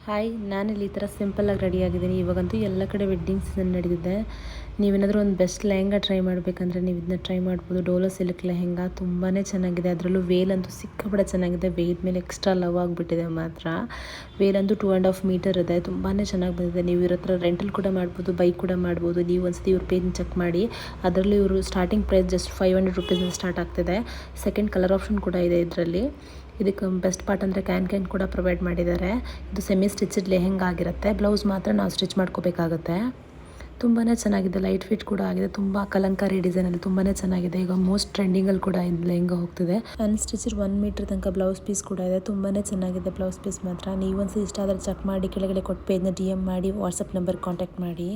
Hi, ನಾನಿಲ್ಲಿ ಈ ಥರ ಸಿಂಪಲ್ಲಾಗಿ ರೆಡಿಯಾಗಿದ್ದೀನಿ. ಇವಾಗಂತೂ ಎಲ್ಲ ಕಡೆ ವೆಡ್ಡಿಂಗ್ ಸೀಸನ್ ನಡೆದಿದೆ. ನೀವೇನಾದರೂ ಒಂದು ಬೆಸ್ಟ್ ಲೆಹಂಗಾ ಟ್ರೈ ಮಾಡಬೇಕಂದ್ರೆ ನೀವು ಇದನ್ನ ಟ್ರೈ ಮಾಡ್ಬೋದು. ಡೋಲೋ ಸಿಲ್ಕ್ ಲೆಹಂಗಾ ತುಂಬಾ ಚೆನ್ನಾಗಿದೆ. ಅದರಲ್ಲೂ ವೇಲಂತೂ ಸಿಕ್ಕಾಪಟ್ಟೆ ಚೆನ್ನಾಗಿದೆ. ವೇಲ್ ಮೇಲೆ ಎಕ್ಸ್ಟ್ರಾ ಲವ್ ಆಗಿಬಿಟ್ಟಿದೆ ಮಾತ್ರ. ವೇಲಂತೂ 2.5 ಮೀಟರ್ ಇದೆ. ತುಂಬಾ ಚೆನ್ನಾಗಿ ಬಂದಿದೆ. ನೀವು ಇವ್ರ ಹತ್ರ ರೆಂಟಲ್ ಕೂಡ ಮಾಡ್ಬೋದು, ಬೈ ಕೂಡ ಮಾಡ್ಬೋದು. ನೀವು ಒಂದ್ಸತಿ ಇವ್ರ ಪೇಜ್ನ ಚೆಕ್ ಮಾಡಿ. ಅದರಲ್ಲಿ ಇವರು ಸ್ಟಾರ್ಟಿಂಗ್ ಪ್ರೈಸ್ ಜಸ್ಟ್ 500 ರುಪೀಸಿಂದ ಸ್ಟಾರ್ಟ್ ಆಗ್ತಿದೆ. ಸೆಕೆಂಡ್ ಕಲರ್ ಆಪ್ಷನ್ ಕೂಡ ಇದೆ ಇದರಲ್ಲಿ. ಇದಕ್ಕೆ ಬೆಸ್ಟ್ ಪಾರ್ಟ್ ಅಂದರೆ ಕ್ಯಾನ್ ಕೂಡ ಪ್ರೊವೈಡ್ ಮಾಡಿದ್ದಾರೆ. ಇದು ಸೆಮಿ ಸ್ಟಿಚಡ್ ಲೆಹೆಂಗಾ ಆಗಿರುತ್ತೆ. ಬ್ಲೌಸ್ ಮಾತ್ರ ನಾವು ಸ್ಟಿಚ್ ಮಾಡ್ಕೋಬೇಕಾಗುತ್ತೆ. ತುಂಬಾ ಚೆನ್ನಾಗಿದೆ. ಲೈಟ್ ಫಿಟ್ ಕೂಡ ಆಗಿದೆ. ತುಂಬ ಕಲಂಕಾರಿ ಡಿಸೈನಲ್ಲಿ ತುಂಬಾ ಚೆನ್ನಾಗಿದೆ. ಈಗ ಮೋಸ್ಟ್ ಟ್ರೆಂಡಿಂಗಲ್ಲಿ ಕೂಡ ಇದು ಲೆಹಂಗಾ ಹೋಗ್ತಿದೆ. ಅನ್ಸ್ಟಿಚಡ್ 1 ಮೀಟರ್ ತನಕ ಬ್ಲೌಸ್ ಪೀಸ್ ಕೂಡ ಇದೆ. ತುಂಬಾ ಚೆನ್ನಾಗಿದೆ ಬ್ಲೌಸ್ ಪೀಸ್ ಮಾತ್ರ. ನೀವೊಂದ್ಸತಿ ಇಷ್ಟ ಆದರೆ ಚೆಕ್ ಮಾಡಿ, ಕೆಳಗಡೆ ಕೊಟ್ಟು ಪೇಜ್ನ DM ಮಾಡಿ, ವಾಟ್ಸಪ್ ನಂಬರ್ ಕಾಂಟ್ಯಾಕ್ಟ್ ಮಾಡಿ.